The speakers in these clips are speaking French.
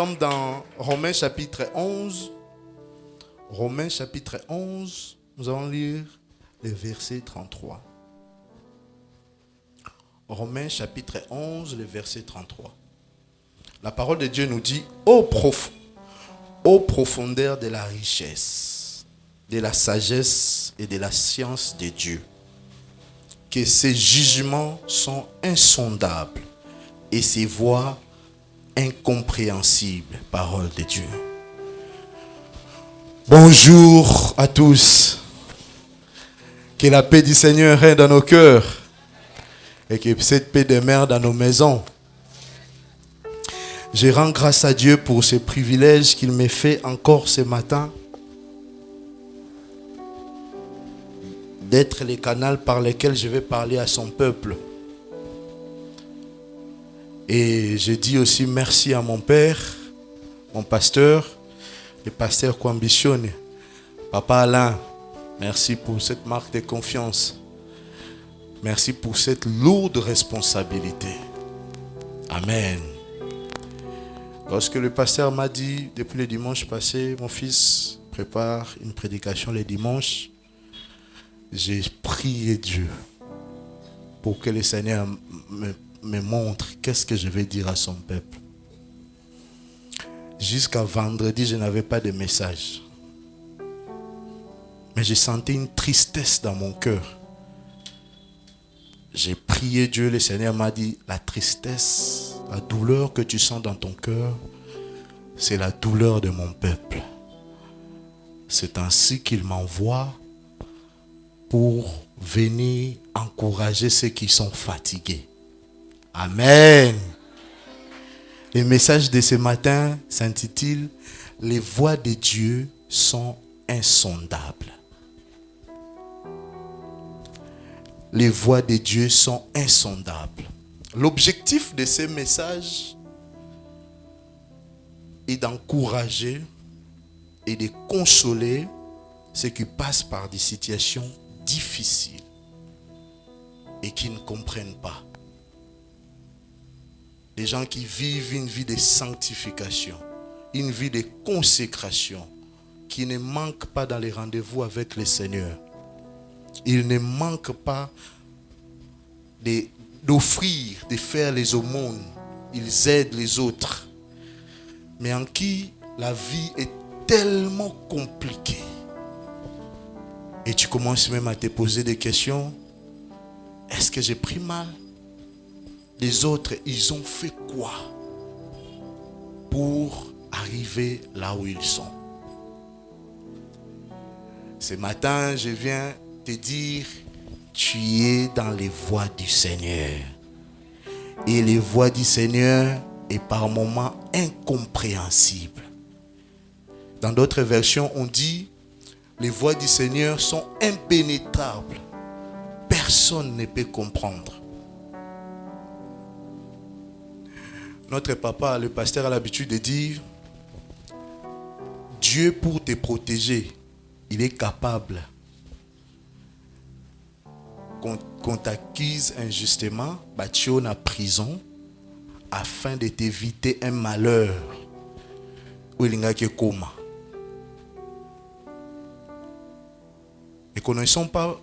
sommes dans Romains chapitre 11. Romains chapitre 11, nous allons lire le verset 33. Romains chapitre 11, le verset 33. La parole de Dieu nous dit, ô profondeur de la richesse, de la sagesse et de la science de Dieu, que ses jugements sont insondables et ses voies incompréhensibles. Parole de Dieu. Bonjour à tous. Que la paix du Seigneur règne dans nos cœurs et que cette paix demeure dans nos maisons. Je rends grâce à Dieu pour ce privilège qu'il me fait encore ce matin d'être le canal par lequel je vais parler à son peuple. Et je dis aussi merci à mon père, mon pasteur, le pasteur Kwambichone, Papa Alain. Merci pour cette marque de confiance. Merci pour cette lourde responsabilité. Amen. Lorsque le pasteur m'a dit, depuis le dimanche passé, mon fils prépare une prédication le dimanche, j'ai prié Dieu pour que le Seigneur me montre qu'est-ce que je vais dire à son peuple. Jusqu'à vendredi, je n'avais pas de message. Mais j'ai senti une tristesse dans mon cœur. J'ai prié Dieu, le Seigneur m'a dit, la tristesse, la douleur que tu sens dans ton cœur, c'est la douleur de mon peuple. C'est ainsi qu'il m'envoie pour venir encourager ceux qui sont fatigués. Amen. Le message de ce matin s'intitule « Les voies de Dieu sont insondables ». Les voies de Dieu sont insondables. L'objectif de ce message est d'encourager et de consoler ceux qui passent par des situations difficiles et qui ne comprennent pas. Des gens qui vivent une vie de sanctification, une vie de consécration, qui ne manquent pas dans les rendez-vous avec le Seigneur. Ils ne manquent pas d'offrir, de faire les aumônes. Ils aident les autres. Mais en qui la vie est tellement compliquée. Et tu commences même à te poser des questions. Est-ce que j'ai pris mal? Les autres, ils ont fait quoi pour arriver là où ils sont? Ce matin, je viens te dire, tu es dans les voies du Seigneur. Et les voies du Seigneur est par moments incompréhensible. Dans d'autres versions, on dit, les voies du Seigneur sont impénétrables. Personne ne peut comprendre. Notre papa, le pasteur, a l'habitude de dire, Dieu pour te protéger, il est capable qu'on t'accuse injustement, tu es en prison, afin de t'éviter un malheur. Ou il n'y a que coma. Ne connaissons pas,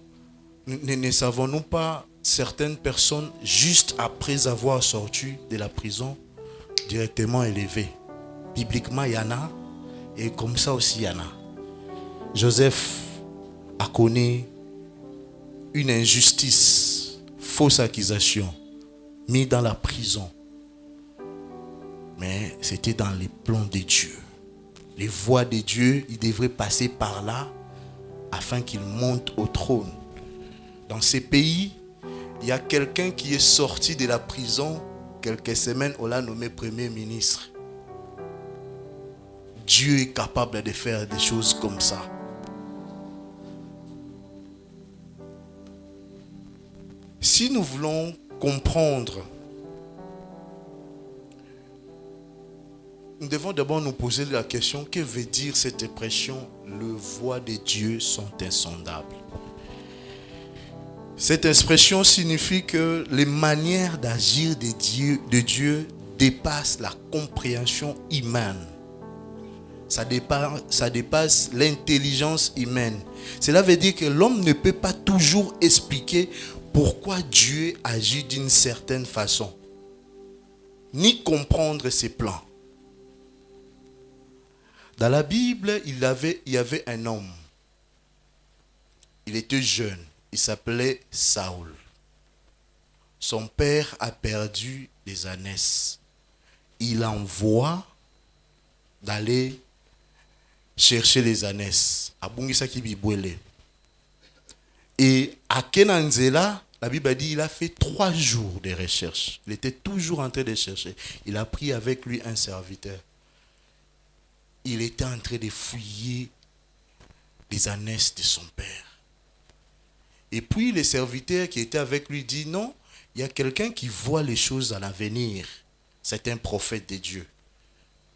ne savons-nous pas certaines personnes, juste après avoir sorti de la prison, directement élevées. Bibliquement, il y en a, et comme ça aussi, il y en a. Joseph a connu une injustice, fausse accusation, mis dans la prison. Mais c'était dans les plans de Dieu. Les voies de Dieu, il devrait passer par là afin qu'il monte au trône. Dans ces pays, il y a quelqu'un qui est sorti de la prison quelques semaines, on l'a nommé Premier ministre. Dieu est capable de faire des choses comme ça. Si nous voulons comprendre, nous devons d'abord nous poser la question, que veut dire cette expression, les voies de Dieu sont insondables? Cette expression signifie que les manières d'agir de Dieu dépasse la compréhension humaine. Ça dépasse l'intelligence humaine. Cela veut dire que l'homme ne peut pas toujours expliquer pourquoi Dieu agit d'une certaine façon, ni comprendre ses plans. Dans la Bible, il y avait un homme. Il était jeune. Il s'appelait Saül. Son père a perdu les ânesses. Il envoie d'aller chercher les ânesses. Et à Kenanzela, la Bible a dit qu'il a fait 3 jours de recherche. Il était toujours en train de chercher. Il a pris avec lui un serviteur. Il était en train de fouiller les ânesses de son père. Et puis le serviteur qui était avec lui dit non, il y a quelqu'un qui voit les choses à l'avenir. C'est un prophète de Dieu.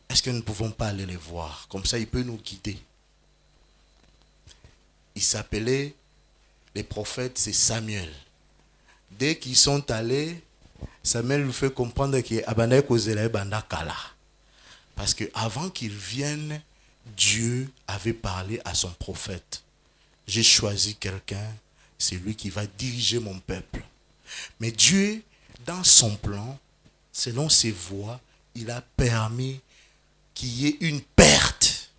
Est-ce que nous ne pouvons pas aller les voir? Comme ça, il peut nous guider. Il s'appelait, les prophètes, c'est Samuel. Dès qu'ils sont allés, Samuel lui fait comprendre que parce que avant qu'il vienne, Dieu avait parlé à son prophète. J'ai choisi quelqu'un, c'est lui qui va diriger mon peuple. Mais Dieu, dans son plan, selon ses voies, il a permis qu'il y ait une perte.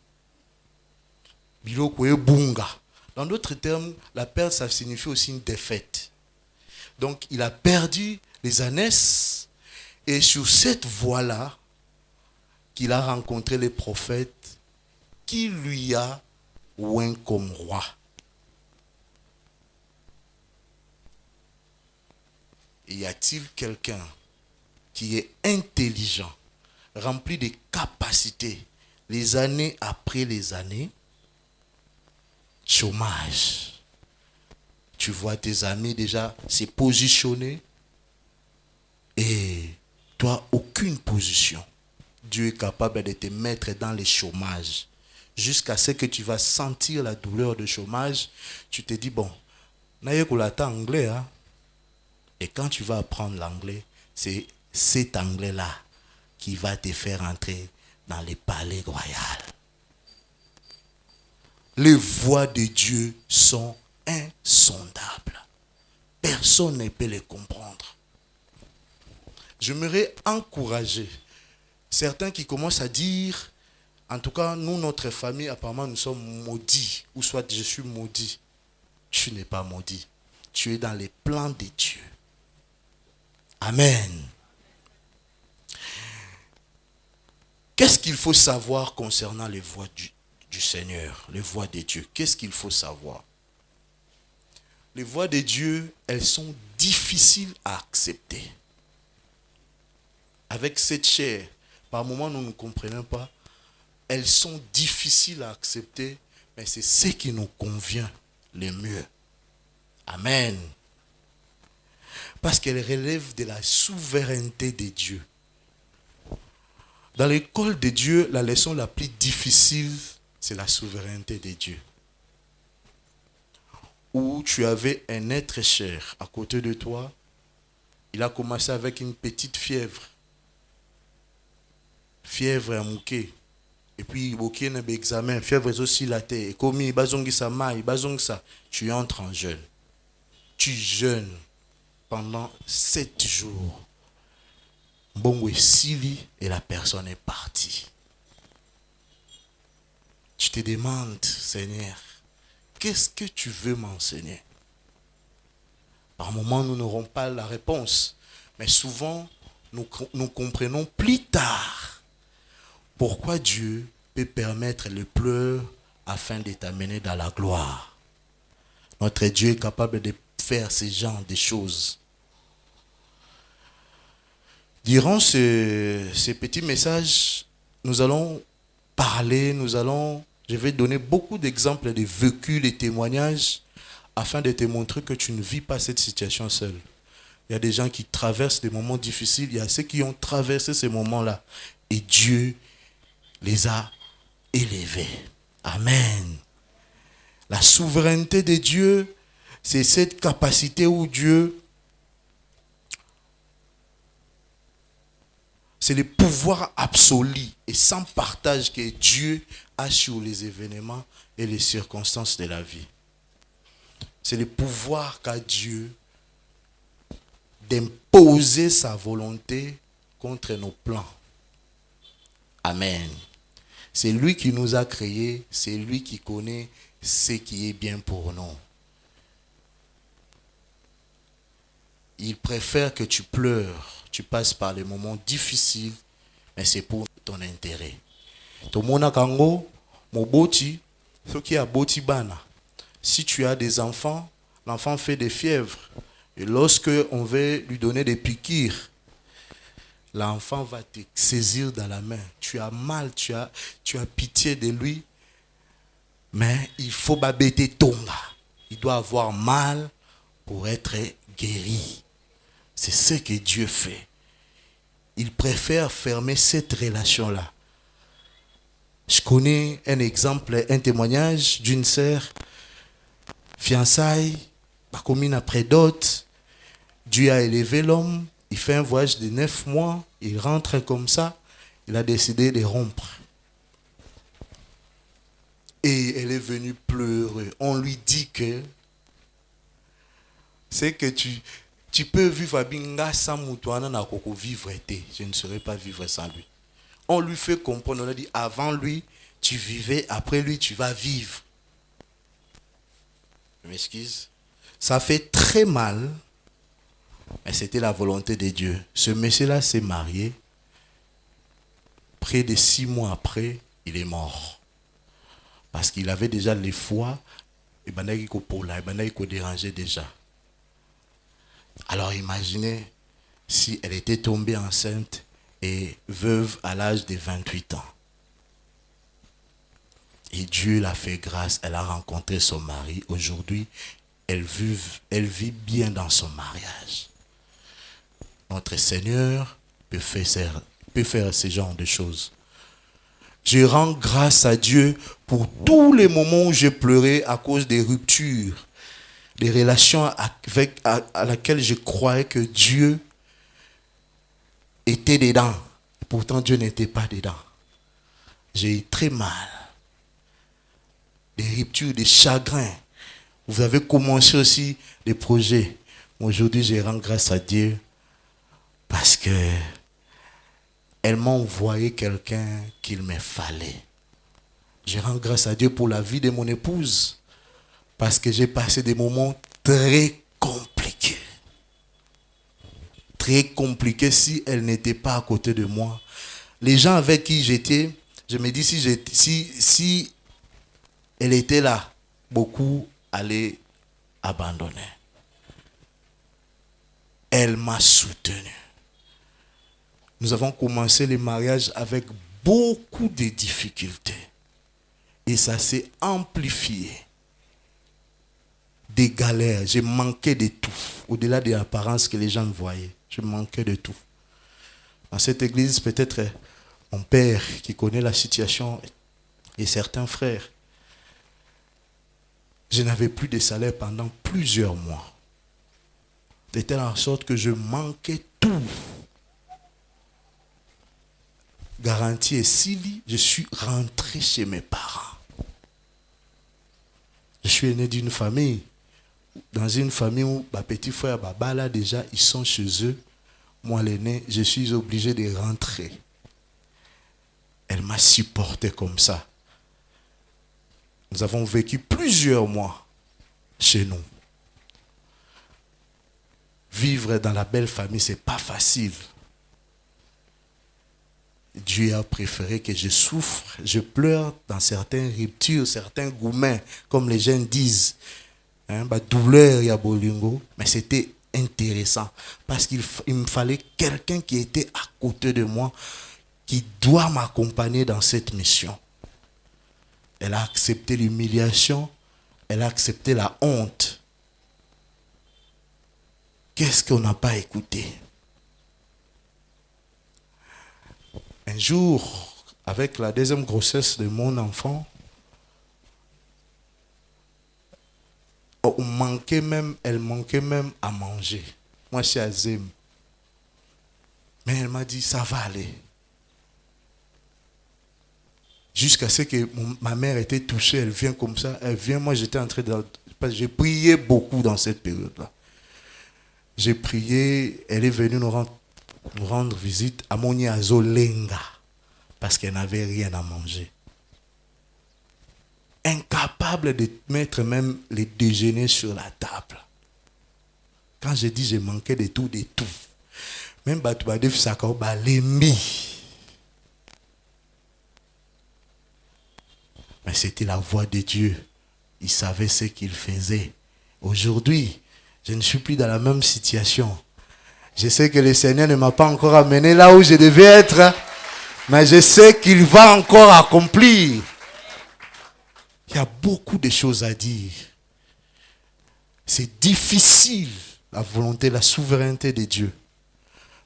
Dans d'autres termes, la perte, ça signifie aussi une défaite. Donc, il a perdu les ânesses. Et sur cette voie-là, qu'il a rencontré les prophètes, qui lui a oint comme roi. Y a-t-il quelqu'un qui est intelligent, rempli de capacités, les années après les années? Chômage. Tu vois tes amis déjà se positionner et toi, aucune position. Dieu est capable de te mettre dans le chômage jusqu'à ce que tu vas sentir la douleur de chômage. Tu te dis, bon, anglais, hein? Et quand tu vas apprendre l'anglais, c'est cet anglais-là qui va te faire entrer dans les palais royaux. Les voies de Dieu sont insondables. Personne ne peut les comprendre. J'aimerais encourager certains qui commencent à dire, en tout cas, nous, notre famille, apparemment, nous sommes maudits. Ou soit je suis maudit. Tu n'es pas maudit. Tu es dans les plans de Dieu. Amen. Qu'est-ce qu'il faut savoir concernant les voies du Seigneur, les voies de Dieu? Qu'est-ce qu'il faut savoir? Les voies de Dieu, elles sont difficiles à accepter. Avec cette chair, par moments nous ne comprenons pas, elles sont difficiles à accepter, mais c'est ce qui nous convient le mieux. Amen. Parce qu'elles relèvent de la souveraineté de Dieu. Dans l'école de Dieu, la leçon la plus difficile, c'est la souveraineté de Dieu. Où tu avais un être cher à côté de toi, il a commencé avec une petite fièvre. Fièvre à mouquet. Et puis, il y a un examen, fièvre aussi la tête. Et comme il tu entres en jeûne. Tu jeûnes pendant 7 jours. Bongo Sili et la personne est partie. Tu te demandes, Seigneur, qu'est-ce que tu veux m'enseigner? Par moments, nous n'aurons pas la réponse. Mais souvent, nous comprenons plus tard pourquoi Dieu peut permettre le pleurs afin de t'amener dans la gloire. Notre Dieu est capable de faire ce genre de choses. Durant ce petit message, nous allons parler, je vais donner beaucoup d'exemples de vécus, de témoignages, afin de te montrer que tu ne vis pas cette situation seul. Il y a des gens qui traversent des moments difficiles, il y a ceux qui ont traversé ces moments-là. Et Dieu les a élevés. Amen. La souveraineté de Dieu, c'est cette capacité où Dieu... C'est le pouvoir absolu et sans partage que Dieu a sur les événements et les circonstances de la vie. C'est le pouvoir qu'a Dieu d'imposer sa volonté contre nos plans. Amen. C'est lui qui nous a créés, c'est lui qui connaît ce qui est bien pour nous. Il préfère que tu pleures, tu passes par les moments difficiles, mais c'est pour ton intérêt. Tomona kango, moboti, ce qui a boti bana. Si tu as des enfants, l'enfant fait des fièvres. Et lorsque on veut lui donner des piqûres, l'enfant va te saisir dans la main. Tu as mal, tu as pitié de lui, mais il faut babéter tonga. Il doit avoir mal pour être guéri. C'est ce que Dieu fait. Il préfère fermer cette relation-là. Je connais un exemple, un témoignage d'une sœur, fiançailles, pas commune après d'autres. Dieu a élevé l'homme, il fait un voyage de 9 mois, il rentre comme ça, il a décidé de rompre. Et elle est venue pleurer. On lui dit que c'est que tu peux vivre binga sans moutouana na koko vivre été. Je ne saurais pas vivre sans lui. On lui fait comprendre, on a dit avant lui, tu vivais, après lui, tu vas vivre. Je m'excuse. Ça fait très mal, mais c'était la volonté de Dieu. Ce monsieur-là s'est marié. Près de 6 mois après, il est mort. Parce qu'il avait déjà les foies, et il dérangeait déjà. Alors imaginez si elle était tombée enceinte et veuve à l'âge de 28 ans. Et Dieu l'a fait grâce, elle a rencontré son mari. Aujourd'hui, elle vit bien dans son mariage. Notre Seigneur peut faire ce genre de choses. Je rends grâce à Dieu pour tous les moments où j'ai pleuré à cause des ruptures, des relations à laquelle je croyais que Dieu était dedans. Pourtant, Dieu n'était pas dedans. J'ai eu très mal. Des ruptures, des chagrins. Vous avez commencé aussi des projets. Aujourd'hui, je rends grâce à Dieu parce que elle m'a envoyé quelqu'un qu'il me fallait. Je rends grâce à Dieu pour la vie de mon épouse parce que j'ai passé des moments très compliqués. Très compliqués si elle n'était pas à côté de moi. Les gens avec qui j'étais, je me dis si elle était là, beaucoup allaient abandonner. Elle m'a soutenu. Nous avons commencé le mariage avec beaucoup de difficultés. Et ça s'est amplifié. Des galères. J'ai manqué de tout. Au-delà de l'apparence que les gens voyaient. Je manquais de tout. Dans cette église, peut-être mon père qui connaît la situation et certains frères. Je n'avais plus de salaire pendant plusieurs mois. De telle sorte que je manquais tout. Garantie et Sili, je suis rentré chez mes parents. Je suis né d'une famille, dans une famille où ma petit frère, Baba, là déjà, ils sont chez eux. Moi, l'aîné, je suis obligé de rentrer. Elle m'a supporté comme ça. Nous avons vécu plusieurs mois chez nous. Vivre dans la belle famille, ce n'est pas facile. Dieu a préféré que je souffre, je pleure dans certaines ruptures, certains gourmets, comme les gens disent. Douleur, il y a bolingo. Mais c'était intéressant parce qu'il me fallait quelqu'un qui était à côté de moi, qui doit m'accompagner dans cette mission. Elle a accepté l'humiliation, elle a accepté la honte. Qu'est-ce qu'on n'a pas écouté? Un jour, avec la deuxième grossesse de mon enfant, elle manquait même à manger. Moi, je suis à Zem. Mais elle m'a dit, ça va aller. Jusqu'à ce que ma mère était touchée, elle vient comme ça, elle vient, moi j'étais en train de... J'ai prié beaucoup dans cette période-là. J'ai prié, elle est venue nous rendre visite à Moni Azolenga, parce qu'elle n'avait rien à manger. Incapable de mettre même les déjeuners sur la table. Quand j'ai dit j'ai manqué de tout. Même Batubadef Sakao Balembi. Mais c'était la voix de Dieu. Il savait ce qu'il faisait. Aujourd'hui, je ne suis plus dans la même situation. Je sais que le Seigneur ne m'a pas encore amené là où je devais être. Mais je sais qu'il va encore accomplir. Il y a beaucoup de choses à dire. C'est difficile, la volonté, la souveraineté de Dieu.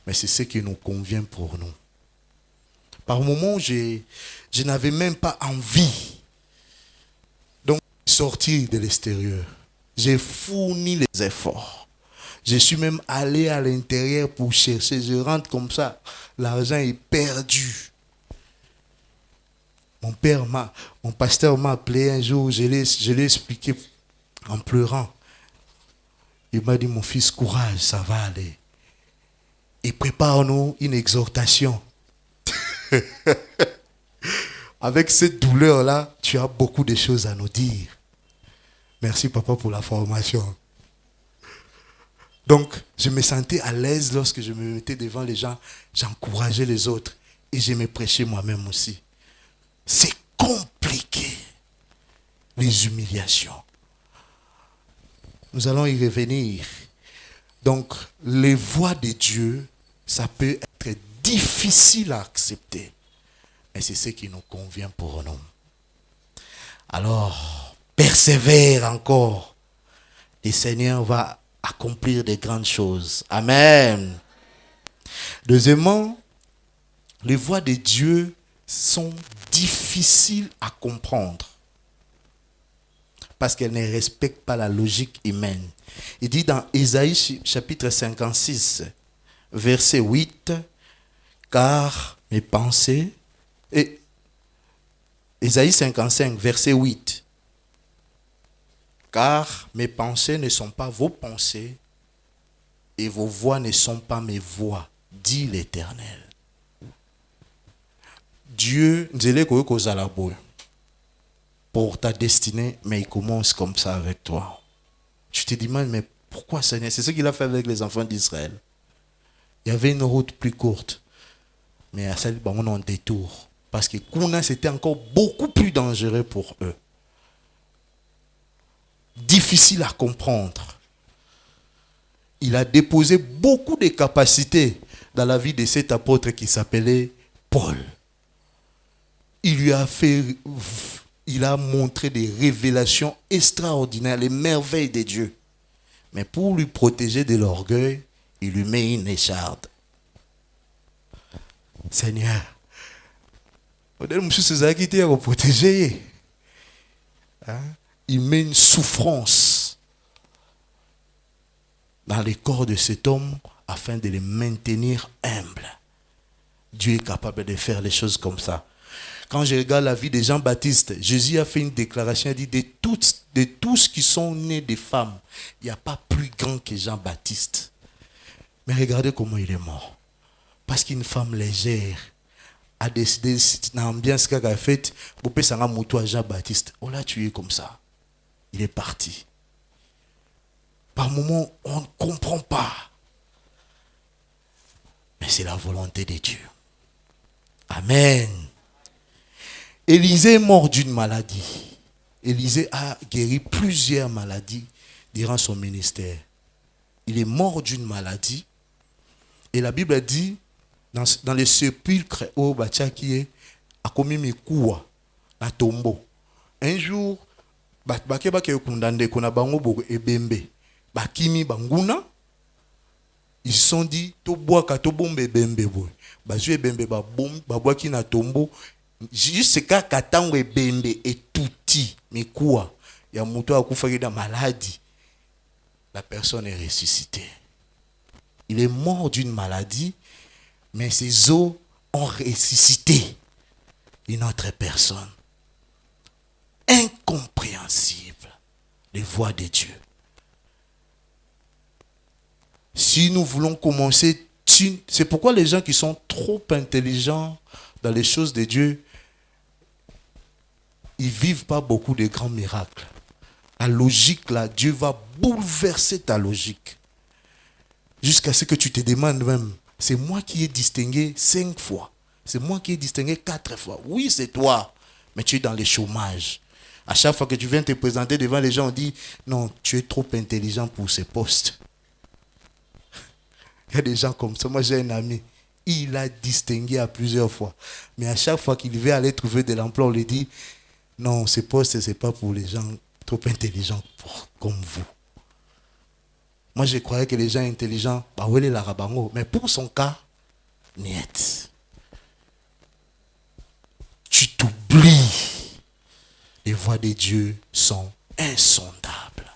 Mais c'est ce qui nous convient pour nous. Par moments, je n'avais même pas envie de sortir de l'extérieur. J'ai fourni les efforts. Je suis même allé à l'intérieur pour chercher. Je rentre comme ça. L'argent est perdu. Mon pasteur m'a appelé un jour. Je l'ai expliqué en pleurant. Il m'a dit, mon fils, courage, ça va aller. Et prépare-nous une exhortation. Avec cette douleur-là, tu as beaucoup de choses à nous dire. Merci, papa, pour la formation. Donc, je me sentais à l'aise lorsque je me mettais devant les gens. J'encourageais les autres. Et je me prêchais moi-même aussi. C'est compliqué. Les humiliations. Nous allons y revenir. Donc, les voix de Dieu, ça peut être difficile à accepter. Mais c'est ce qui nous convient pour nous. Alors, persévère encore. Le Seigneur va accomplir de grandes choses. Amen. Deuxièmement, les voix de Dieu sont difficiles à comprendre. Parce qu'elles ne respectent pas la logique humaine. Il dit dans Ésaïe chapitre 56, verset 8, car mes pensées... Et Ésaïe 55, verset 8. Car mes pensées ne sont pas vos pensées et vos voix ne sont pas mes voix, dit l'Éternel. Dieu, pour ta destinée, mais il commence comme ça avec toi. Tu te demandes, mais pourquoi Seigneur? C'est ce qu'il a fait avec les enfants d'Israël. Il y avait une route plus courte, mais à celle on a un détour. Parce que Kuna, c'était encore beaucoup plus dangereux pour eux. Difficile à comprendre. Il a déposé beaucoup de capacités dans la vie de cet apôtre qui s'appelait Paul. Il a montré des révélations extraordinaires, les merveilles de Dieu. Mais pour lui protéger de l'orgueil, il lui met une écharde. Seigneur, il met une souffrance dans le corps de cet homme afin de le maintenir humble. Dieu est capable de faire les choses comme ça. Quand je regarde la vie de Jean-Baptiste, Jésus a fait une déclaration, il dit de tous qui sont nés de femmes, il n'y a pas plus grand que Jean-Baptiste. Mais regardez comment il est mort. Parce qu'une femme légère a décidé dans l'ambiance qu'elle a faite, pour faire ça à Jean-Baptiste. On l'a tué comme ça. Il est parti. Par moments, on ne comprend pas. Mais c'est la volonté de Dieu. Amen. Élisée est mort d'une maladie. Élisée a guéri plusieurs maladies durant son ministère. Il est mort d'une maladie. Et la Bible dit, dans le sépulcre au Bachaki, a commis mes coups à tombeau. Un jour, ils se sont dit, to bois ka to bombe bembe boy. Bazue bembe ba bom ba bois ki na tombeau. Jusqu'à katango bembe et touti mais quoi? Il y a muto akufa ki da maladie. La personne est ressuscitée. Il est mort d'une maladie, Mais ces eaux ont ressuscité une autre personne. Incompréhensible, les voies de Dieu. Si nous voulons commencer, c'est pourquoi les gens qui sont trop intelligents dans les choses de Dieu, ils ne vivent pas beaucoup de grands miracles. La logique là, Dieu va bouleverser ta logique. Jusqu'à ce que tu te demandes même, c'est moi qui ai distingué 5 fois. C'est moi qui ai distingué 4 fois. Oui, c'est toi, mais tu es dans le chômage. À chaque fois que tu viens te présenter devant les gens, on dit, non, tu es trop intelligent pour ce poste. Il y a des gens comme ça. Moi, j'ai un ami, il a distingué à plusieurs fois. Mais à chaque fois qu'il veut aller trouver de l'emploi, on lui dit, non, ce poste, ce n'est pas pour les gens trop intelligents comme vous. Moi, je croyais que les gens intelligents, mais pour son cas, niet. Tu t'oublies. Les voies de Dieu sont insondables.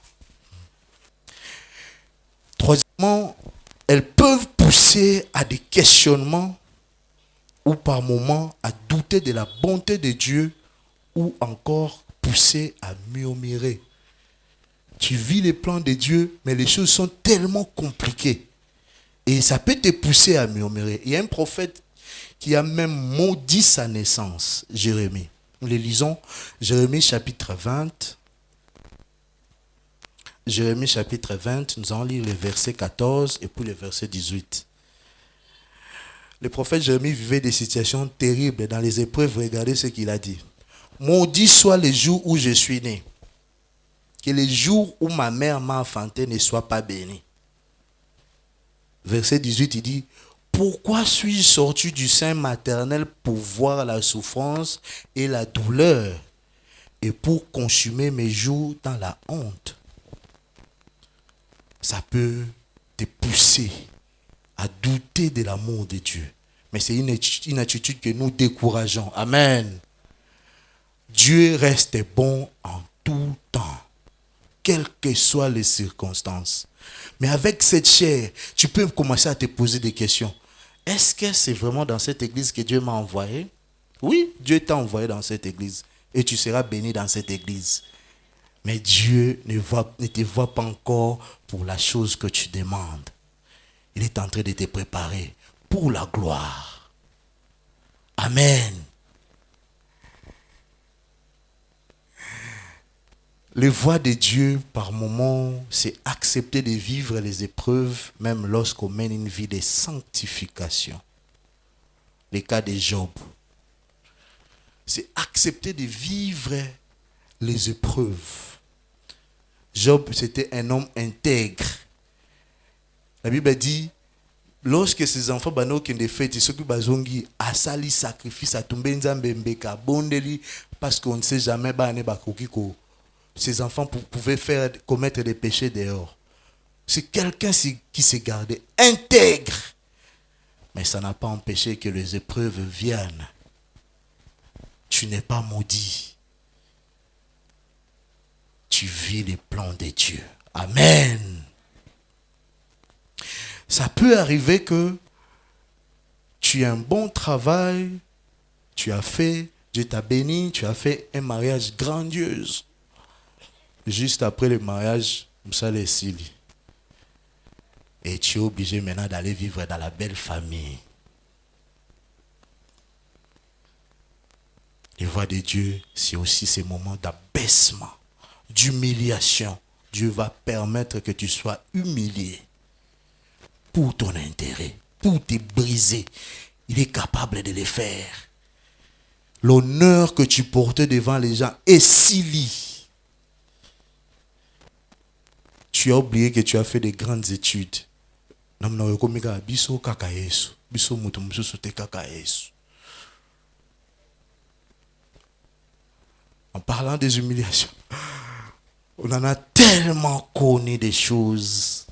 Troisièmement, elles peuvent pousser à des questionnements ou par moments à douter de la bonté de Dieu ou encore pousser à murmurer. Tu vis les plans de Dieu, mais les choses sont tellement compliquées. Et ça peut te pousser à murmurer. Il y a un prophète qui a même maudit sa naissance, Jérémie. Nous les lisons, Jérémie chapitre 20. Jérémie chapitre 20, nous allons lire le verset 14 et puis le verset 18. Le prophète Jérémie vivait des situations terribles dans les épreuves. Regardez ce qu'il a dit. Maudit soit le jour où je suis né. Que le jour où ma mère m'a enfanté ne soit pas béni. Verset 18, il dit, pourquoi suis-je sorti du sein maternel pour voir la souffrance et la douleur et pour consumer mes jours dans la honte? Ça peut te pousser à douter de l'amour de Dieu. Mais c'est une attitude que nous décourageons. Amen. Dieu reste bon en tout temps, quelles que soient les circonstances. Mais avec cette chair, tu peux commencer à te poser des questions. Est-ce que c'est vraiment dans cette église que Dieu m'a envoyé? Oui, Dieu t'a envoyé dans cette église. Et tu seras béni dans cette église. Mais Dieu ne te voit pas encore pour la chose que tu demandes. Il est en train de te préparer pour la gloire. Amen. Les voies de Dieu, par moments, c'est accepter de vivre les épreuves, même lorsqu'on mène une vie de sanctification. Le cas de Job. C'est accepter de vivre les épreuves. Job, c'était un homme intègre. La Bible dit, lorsque ses enfants bano kende fête, ceux qui bazongi asali sacrifice à tomber nzambe mbeka bondeli parce qu'on ne sait jamais bane bakokiko. Ses enfants pouvaient commettre des péchés dehors. C'est quelqu'un qui s'est gardé intègre. Mais ça n'a pas empêché que les épreuves viennent. Tu n'es pas maudit. Tu vis les plans de Dieu. Amen. Ça peut arriver que tu as un bon travail, tu as fait, Dieu t'a béni, tu as fait un mariage grandiose. Juste après le mariage, ça les Sili. Et tu es obligé maintenant d'aller vivre dans la belle famille. Les voies de Dieu, c'est aussi ces moments d'abaissement, d'humiliation. Dieu va permettre que tu sois humilié pour ton intérêt, pour te briser. Il est capable de le faire. L'honneur que tu portais devant les gens est Sili. Tu as oublié que tu as fait de grandes études. En parlant des humiliations, on en a tellement connu des choses.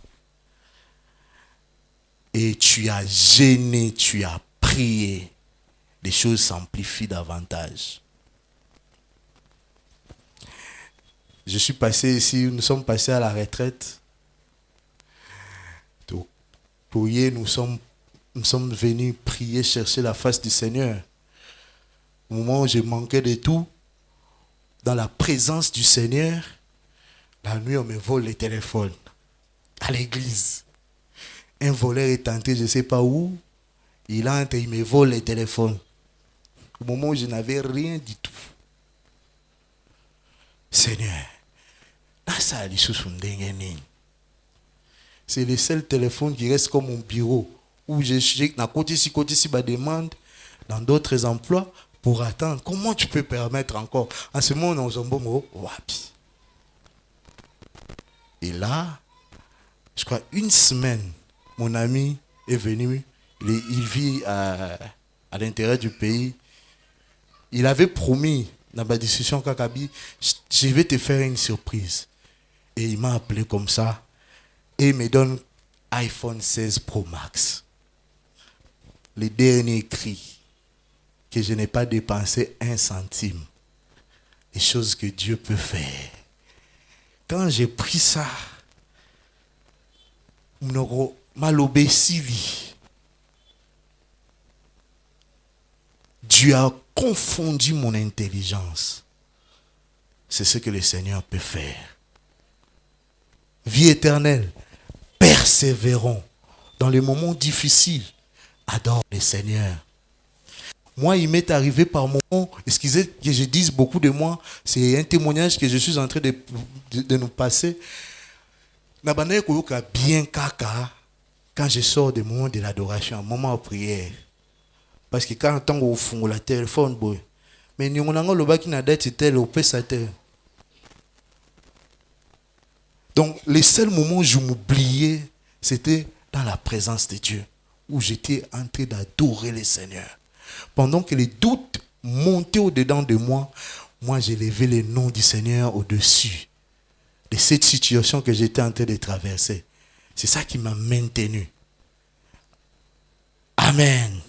Et tu as gêné, tu as prié. Les choses s'amplifient davantage. Je suis passé ici, nous sommes passés à la retraite. Nous sommes nous sommes venus prier, chercher la face du Seigneur. Au moment où je manquais de tout, dans la présence du Seigneur, la nuit, on me vole les téléphones à l'église. Un voleur est entré, je ne sais pas où. Il entre, il me vole les téléphones. Au moment où je n'avais rien du tout. Seigneur, c'est le seul téléphone qui reste comme mon bureau. Où je suis, à côté si demande, dans d'autres emplois, pour attendre. Comment tu peux permettre encore? En ce moment, on a wapi. Et là, je crois une semaine, mon ami est venu. Il vit à l'intérieur du pays. Il avait promis dans ma discussion Kakabi, je vais te faire une surprise. Et il m'a appelé comme ça. Et il me donne iPhone 16 Pro Max. Les derniers cris que je n'ai pas dépensé un centime. Les choses que Dieu peut faire. Quand j'ai pris ça, malobé Sylvie, Dieu a confondu mon intelligence. C'est ce que le Seigneur peut faire. Vie éternelle, persévérons dans les moments difficiles. Adore le Seigneur. Moi, il m'est arrivé par moments, excusez que je dise beaucoup de moi, c'est un témoignage que je suis en train de nous passer. Bien kaka quand je sors des moments de l'adoration, un moment de prière. Parce que quand on fond la téléphone, mais nous avons le bac qui n'a d'être tel au pesateur. Donc, les seuls moments où je m'oubliais, c'était dans la présence de Dieu, où j'étais en train d'adorer le Seigneur. Pendant que les doutes montaient au-dedans de moi, moi j'ai levé le nom du Seigneur au-dessus de cette situation que j'étais en train de traverser. C'est ça qui m'a maintenu. Amen.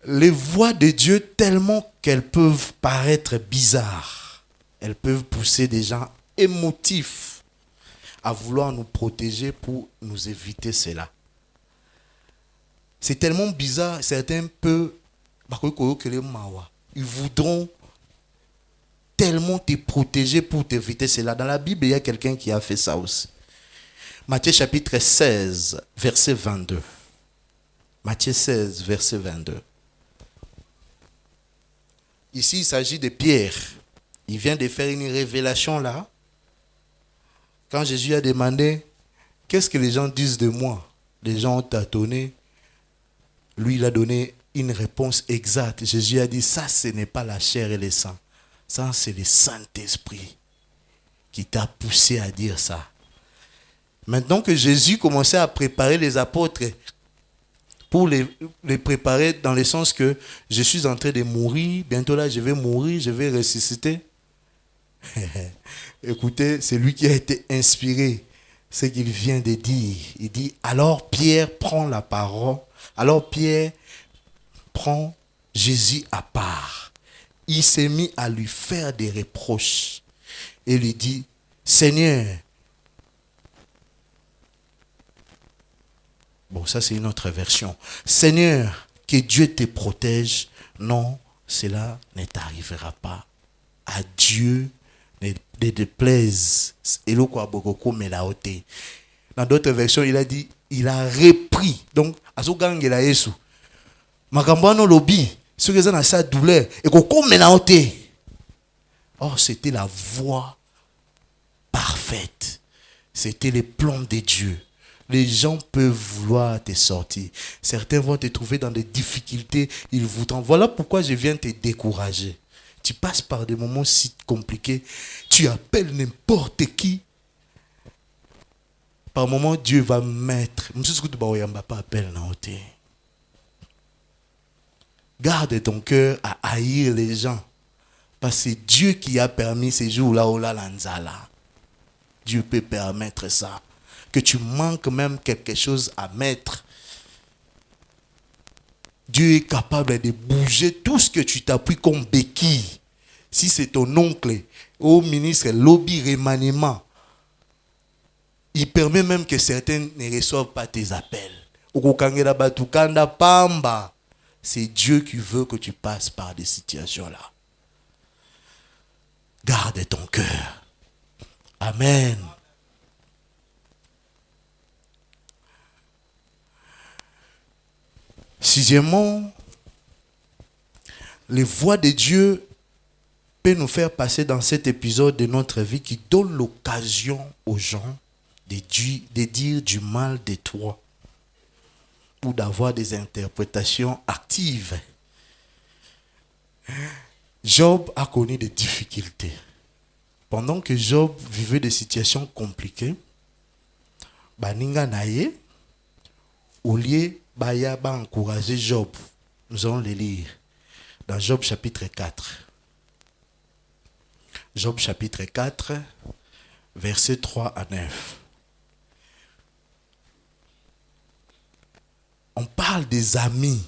Les voix de Dieu, tellement qu'elles peuvent paraître bizarres, elles peuvent pousser des gens émotifs à vouloir nous protéger pour nous éviter cela. C'est tellement bizarre, certains peuvent, ils voudront tellement te protéger pour t'éviter cela. Dans la Bible, il y a quelqu'un qui a fait ça aussi. Matthieu chapitre 16, verset 22. Matthieu 16, verset 22. Ici, il s'agit de Pierre. Il vient de faire une révélation là. Quand Jésus a demandé, qu'est-ce que les gens disent de moi? Les gens ont tâtonné. Lui, il a donné une réponse exacte. Jésus a dit, ça, ce n'est pas la chair et le sang. Ça, c'est le Saint-Esprit qui t'a poussé à dire ça. Maintenant que Jésus commençait à préparer les apôtres pour les préparer dans le sens que je suis en train de mourir, bientôt là je vais mourir, je vais ressusciter. Écoutez, c'est lui qui a été inspiré, ce qu'il vient de dire. Il dit, alors Pierre prend la parole, alors Pierre prend Jésus à part. Il s'est mis à lui faire des reproches et lui dit, Seigneur, bon, ça c'est une autre version. Seigneur, que Dieu te protège. Non, cela ne t'arrivera pas. À Dieu ne déplaise. Dans d'autres versions, il a dit, il a repris. Donc, Azogang il a Yesu. Makambano lobi, ceux qui ont sa douleur, et qu'on menaote. Or, c'était la voie parfaite. C'était les plans de Dieu. Les gens peuvent vouloir te sortir. Certains vont te trouver dans des difficultés. Ils voudront. Voilà pourquoi je viens te décourager. Tu passes par des moments si compliqués. Tu appelles n'importe qui. Par moment, Dieu va mettre. Garde ton cœur à haïr les gens. Parce que c'est Dieu qui a permis ces jours-là, Dieu peut permettre ça. Que tu manques même quelque chose à mettre. Dieu est capable de bouger tout ce que tu t'as pris comme béquille. Si c'est ton oncle, au ministre, lobby remaniement, Il permet même que certains ne reçoivent pas tes appels. Okokangela batukanda pamba. C'est Dieu qui veut que tu passes par des situations-là. Garde ton cœur. Amen. Sixièmement, les voies de Dieu peuvent nous faire passer dans cet épisode de notre vie qui donne l'occasion aux gens de dire du mal de toi ou d'avoir des interprétations actives. Job a connu des difficultés. Pendant que Job vivait des situations compliquées, baninga naye, au lieu baya ba encourager Job, nous allons le lire dans Job chapitre 4. Job chapitre 4, versets 3 à 9. On parle des amis.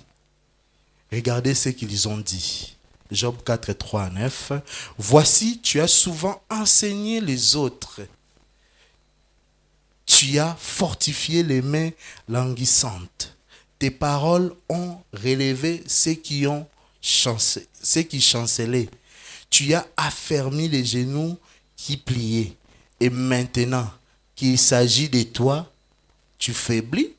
Regardez ce qu'ils ont dit. Job 4, 3 à 9. Voici, tu as souvent enseigné les autres. Tu as fortifié les mains languissantes. Tes paroles ont relevé ceux qui chancelaient. Tu as affermi les genoux qui pliaient. Et maintenant qu'il s'agit de toi, tu faiblis.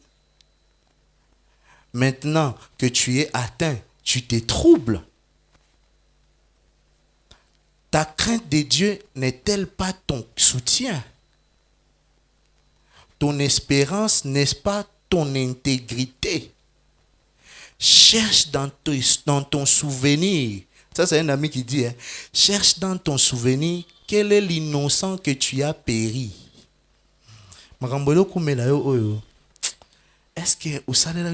Maintenant que tu es atteint, tu te troubles. Ta crainte de Dieu n'est-elle pas ton soutien? Ton espérance n'est-ce pas ton intégrité? Cherche dans ton souvenir. Ça, c'est un ami qui dit, hein, cherche dans ton souvenir quel est l'innocent que tu as péri. Est-ce que au salaire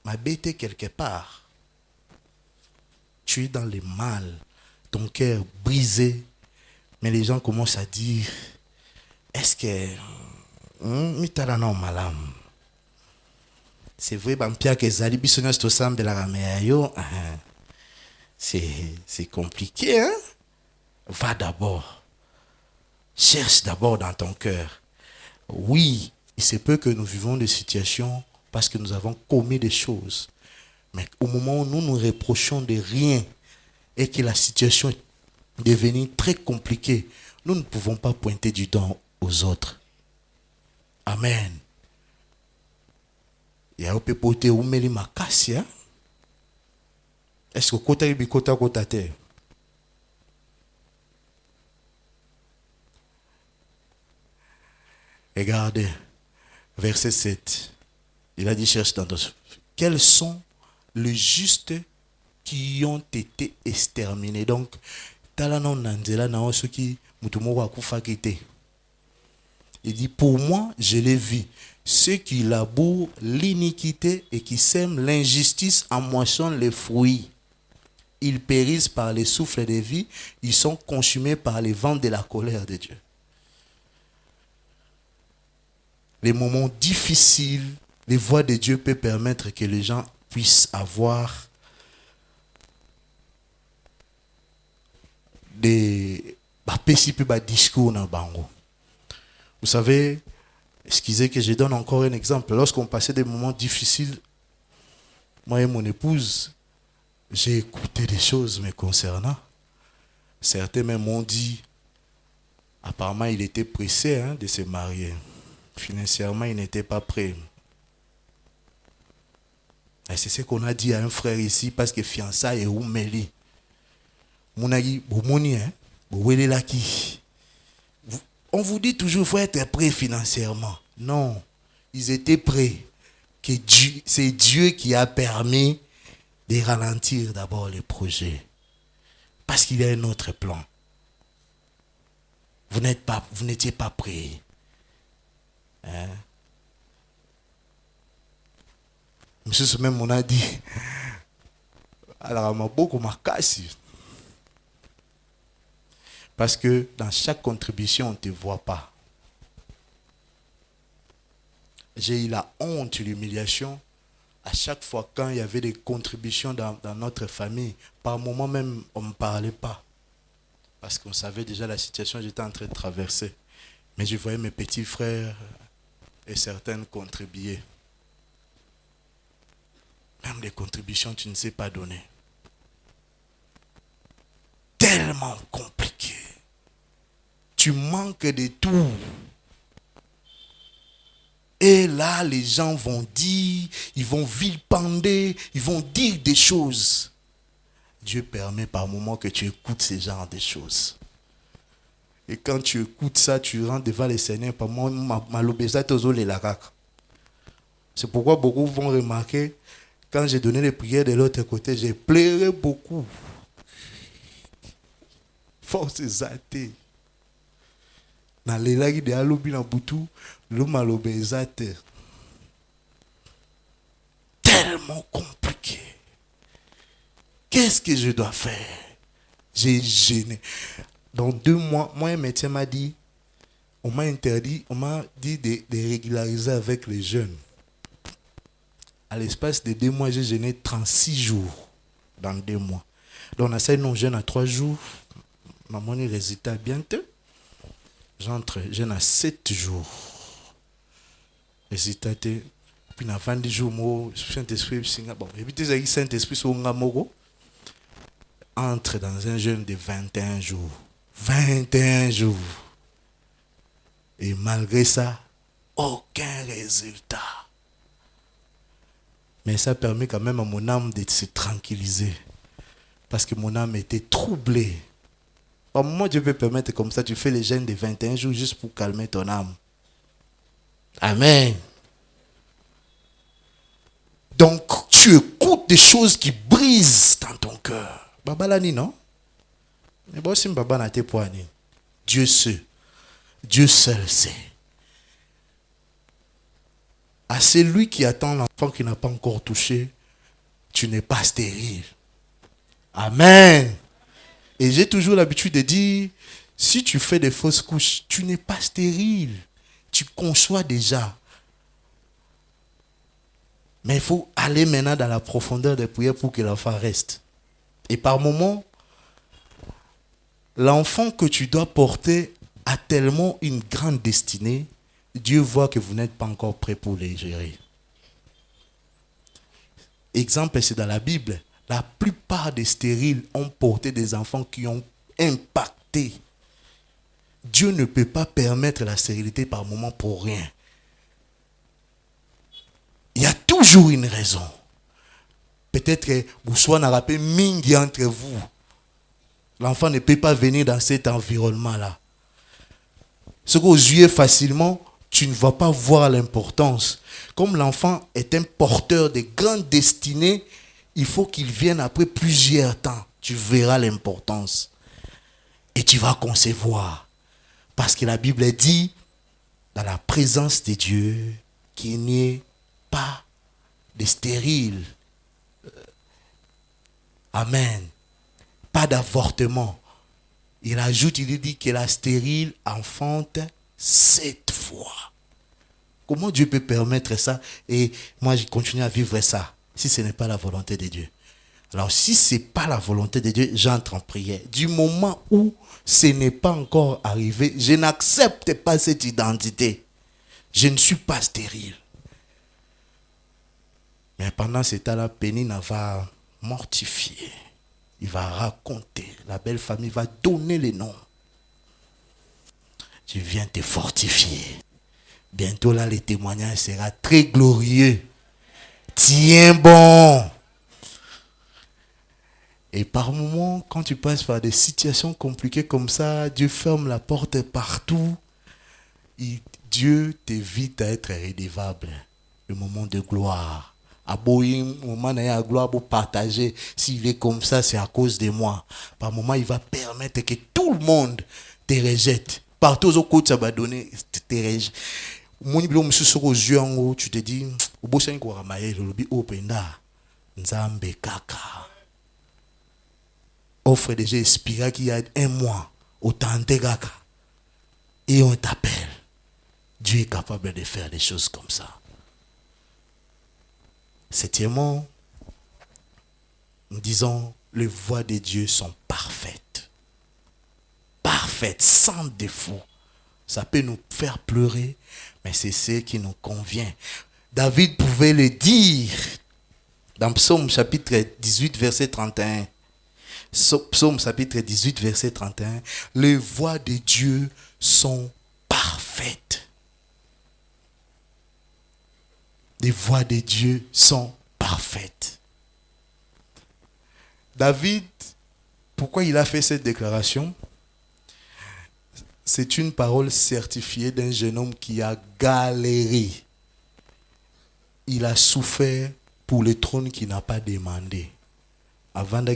m'a bêté quelque part? Tu es dans le mal, ton cœur brisé, mais les gens commencent à dire, est-ce que c'est vrai, c'est compliqué, hein? Va d'abord. Cherche d'abord dans ton cœur. Oui, il se peut que nous vivons des situations parce que nous avons commis des choses. Mais au moment où nous nous reprochons de rien et que la situation est devenue très compliquée, nous ne pouvons pas pointer du doigt aux autres. Amen. Il y a un peu de umeli makasi, hein? Est-ce que kota ibikota kota te? Regardez, verset 7. Il a dit, cherche dans ton... Quels sont les justes qui ont été exterminés? Donc, talanon nanzela na osoki mutumo wa kufakite. Il dit, pour moi, je l'ai vu. Ceux qui labourent l'iniquité et qui sèment l'injustice en moissonnent les fruits. Ils périssent par les souffles de vie. Ils sont consumés par les vents de la colère de Dieu. Les moments difficiles, les voies de Dieu peuvent permettre que les gens puissent avoir des discours dans le bango. Vous savez, excusez que je donne encore un exemple. Lorsqu'on passait des moments difficiles, moi et mon épouse, j'ai écouté des choses me concernant. Certains même m'ont dit, apparemment il était pressé de se marier. Financièrement, il n'était pas prêt. Et c'est ce qu'on a dit à un frère ici, parce que fiançailles est où mêlé. On vous dit toujours qu'il faut être prêt financièrement. Non, ils étaient prêts. C'est Dieu qui a permis de ralentir d'abord les projets. Parce qu'il y a un autre plan. Vous n'étiez pas prêts. Hein? Monsieur même on a dit, alors m'a beaucoup marqué. Parce que dans chaque contribution, on ne te voit pas. J'ai eu la honte et l'humiliation à chaque fois quand il y avait des contributions dans notre famille. Par moment même, on ne me parlait pas. Parce qu'on savait déjà la situation que j'étais en train de traverser. Mais je voyais mes petits frères et certaines contribuer. Même les contributions, tu ne sais pas donner. Tellement compliqué. Tu manques de tout. Et là, les gens vont dire, ils vont vilipender, ils vont dire des choses. Dieu permet par moment que tu écoutes ce genre de choses. Et quand tu écoutes ça, tu rentres devant les Seigneurs. Par moi, c'est pourquoi beaucoup vont remarquer, quand j'ai donné les prières de l'autre côté, j'ai pleuré beaucoup. Force athées. Dans les lacs de Alobi, dans Boutou, l'homme a l'obésité. Tellement compliqué. Qu'est-ce que je dois faire? J'ai gêné. Dans 2 mois, moi, un médecin m'a dit, on m'a dit de régulariser avec les jeunes. À l'espace de 2 mois, j'ai gêné 36 jours dans 2 mois. Donc, on a ça, non, jeûne à 3 jours. Maman, il résultat bientôt. J'entre, jeûne à 7 jours. Résultat, puis, dans 20 jours, moi, Saint-Esprit, bon, évitez que Saint-Esprit soit entre dans un jeûne de 21 jours. 21 jours. Et malgré ça, aucun résultat. Mais ça permet quand même à mon âme de se tranquilliser. Parce que mon âme était troublée. Par moment, Dieu peut permettre comme ça, tu fais les jeûnes de 21 jours juste pour calmer ton âme. Amen. Donc, tu écoutes des choses qui brisent dans ton cœur. Babalani, non? Mais bon, si Baba n'a pas poigné. Dieu sait. Dieu seul sait. À celui qui attend l'enfant qui n'a pas encore touché, tu n'es pas stérile. Amen. Et j'ai toujours l'habitude de dire, si tu fais des fausses couches, tu n'es pas stérile. Tu conçois déjà. Mais il faut aller maintenant dans la profondeur des prières pour que l'enfant reste. Et par moment, l'enfant que tu dois porter a tellement une grande destinée, Dieu voit que vous n'êtes pas encore prêt pour les gérer. Exemple, c'est dans la Bible. La plupart des stériles ont porté des enfants qui ont impacté. Dieu ne peut pas permettre la stérilité par moment pour rien. Il y a toujours une raison. Peut-être que vous soyez rappelé mingi entre vous. L'enfant ne peut pas venir dans cet environnement-là. Ce que vous yeux facilement, tu ne vas pas voir l'importance. Comme l'enfant est un porteur de grandes destinées, il faut qu'il vienne après plusieurs temps. Tu verras l'importance. Et tu vas concevoir. Parce que la Bible dit, dans la présence de Dieu, qu'il n'y ait pas de stérile. Amen. Pas d'avortement. Il ajoute, il dit que la stérile enfante 7 fois. Comment Dieu peut permettre ça? Et moi, je continue à vivre ça, si ce n'est pas la volonté de Dieu. Alors, si ce n'est pas la volonté de Dieu, j'entre en prière. Du moment où ce n'est pas encore arrivé, je n'accepte pas cette identité. Je ne suis pas stérile. Mais pendant ce temps-là, Pénina va mortifier. Il va raconter. La belle famille va donner les noms. Tu viens te fortifier. Bientôt là, le témoignage sera très glorieux. Tiens bon. Et par moments, quand tu passes par des situations compliquées comme ça, Dieu ferme la porte partout. Dieu t'évite à être redevable. Le moment de gloire. Moment de gloire pour partager. S'il est comme ça, c'est à cause de moi. Par moment, il va permettre que tout le monde te rejette. Partout aux côtés, ça va donner, te rejette. Tu te dis, offre déjà expiré qu'il y a 1 mois. Autant de gaka. Et on t'appelle. Dieu est capable de faire des choses comme ça. Septièmement, nous disons, les voies de Dieu sont parfaites. Parfaites, sans défaut. Ça peut nous faire pleurer, mais c'est ce qui nous convient. David pouvait le dire dans Psaume chapitre 18, verset 31. Psaume chapitre 18, verset 31. Les voies de Dieu sont parfaites. Les voies de Dieu sont parfaites. David, pourquoi il a fait cette déclaration? C'est une parole certifiée d'un jeune homme qui a galéré. Il a souffert pour le trône qu'il n'a pas demandé. Avant la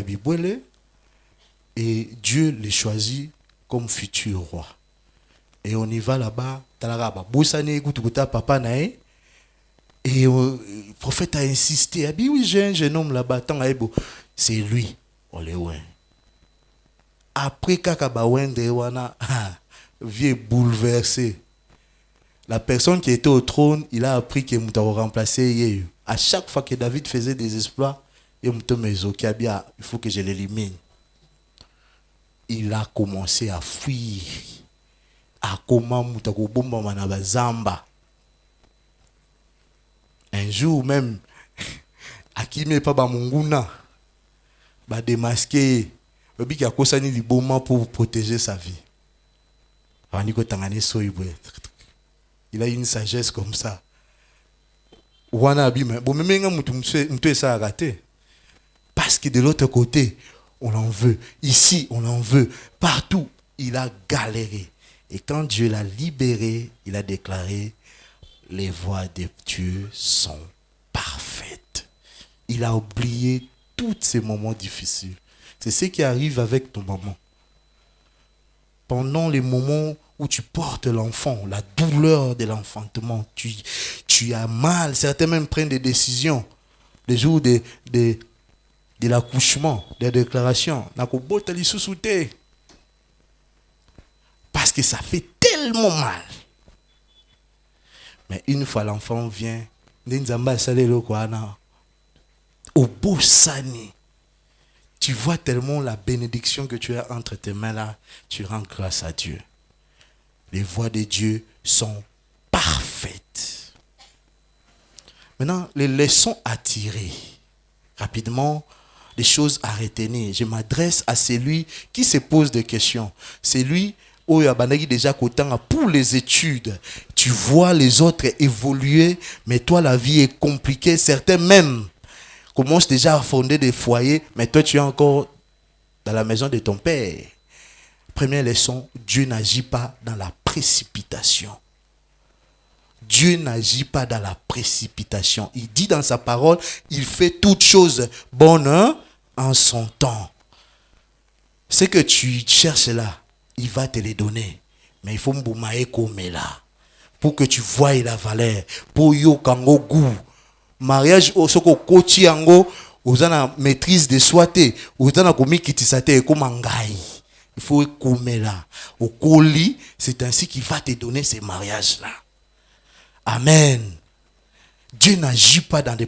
Bible, et Dieu le choisit comme futur roi. Et on y va là-bas, papa nae. Et le prophète a insisté, il a dit oui, j'ai un jeune homme là-bas, c'est lui. Après Kakaba Wende wana, vie bouleversé. La personne qui était au trône, il a appris qu'il m'a remplacé. À chaque fois que David faisait des exploits, il faut que je l'élimine. Il a commencé à fuir. À comment mutakobomba manaba zamba. Un jour même, Akime pa ba munguna, ba démasqué, obi a kosani liboma pour protéger sa vie. Il a une sagesse comme ça. Parce que de l'autre côté, on en veut. Ici, on en veut. Partout, il a galéré. Et quand Dieu l'a libéré, il a déclaré, les voies de Dieu sont parfaites. Il a oublié tous ces moments difficiles. C'est ce qui arrive avec ton maman. Pendant les moments où tu portes l'enfant, la douleur de l'enfantement, tu as mal. Certains même prennent des décisions. Les jours de l'accouchement, des déclarations. Parce que ça fait tellement mal. Mais une fois l'enfant vient, au beau sani, tu vois tellement la bénédiction que tu as entre tes mains là, tu rends grâce à Dieu. Les voies de Dieu sont parfaites. Maintenant, les leçons à tirer. Rapidement, les choses à retenir. Je m'adresse à celui qui se pose des questions. Celui où il y a déjà pour les études. Tu vois les autres évoluer, mais toi, la vie est compliquée. Certains même commencent déjà à fonder des foyers, mais toi, tu es encore dans la maison de ton père. Première leçon, Dieu n'agit pas dans la précipitation. Dieu n'agit pas dans la précipitation. Il dit dans sa parole, il fait toutes choses bonnes en son temps. Ce que tu cherches là, il va te les donner. Mais il faut m'boumae comme là. Pour que tu voies la valeur. Pour yo kango goût. Mariage au soko kochi ango, ozana maîtrise de soité, ozana komi kitisate comme angai. Il faut comme là. Au colis, c'est ainsi qu'il va te donner ces mariages là. Amen. Dieu n'agit pas dans des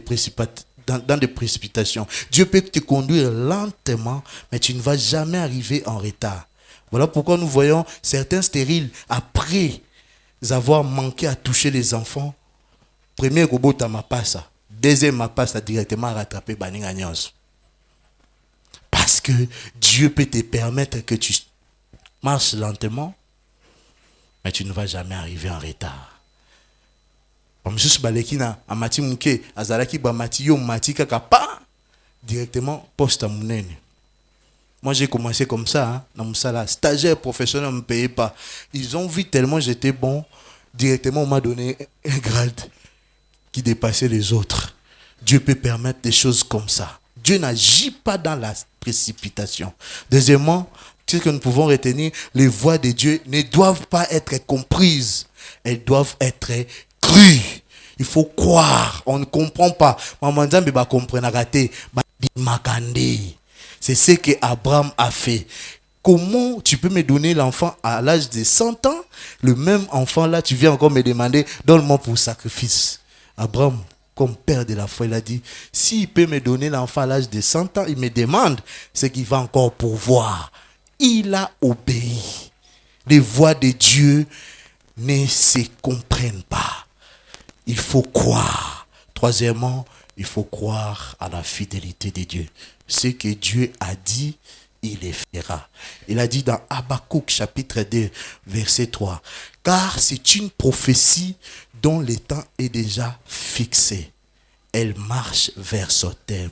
précipitations. Dieu peut te conduire lentement, mais tu ne vas jamais arriver en retard. Voilà pourquoi nous voyons certains stériles, après avoir manqué à toucher les enfants, premier robot à ma passe, deuxième ma passe directement rattraper Baninga Nyons. Parce que Dieu peut te permettre que tu marches lentement, mais tu ne vas jamais arriver en retard. Directement poste à Mounene. Moi j'ai commencé comme ça, hein, stagiaire professionnel ne me payait pas. Ils ont vu tellement j'étais bon, directement on m'a donné un grade qui dépassait les autres. Dieu peut permettre des choses comme ça. Dieu n'agit pas dans la précipitation. Deuxièmement, ce que nous pouvons retenir, les voies de Dieu ne doivent pas être comprises. Elles doivent être crues. Il faut croire. On ne comprend pas. Maman Nzambe ba comprendre raté. C'est ce que Abraham a fait. Comment tu peux me donner l'enfant à l'âge de 100 ans? Le même enfant là, tu viens encore me demander, donne-moi pour sacrifice. Abraham, comme père de la foi, il a dit, s'il peut me donner l'enfant à l'âge de 100 ans, il me demande ce qu'il va encore pourvoir. Il a obéi. les voies de Dieu ne se comprennent pas. Il faut croire. Troisièmement, il faut croire à la fidélité de Dieu. Ce que Dieu a dit, il le fera. Il a dit dans Habakkuk chapitre 2, verset 3. Car c'est une prophétie dont le temps est déjà fixé. Elle marche vers son terme.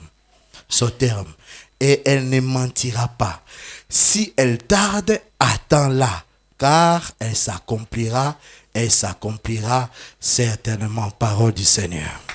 Et elle ne mentira pas. Si elle tarde, attends-la. Car elle s'accomplira certainement. Parole du Seigneur.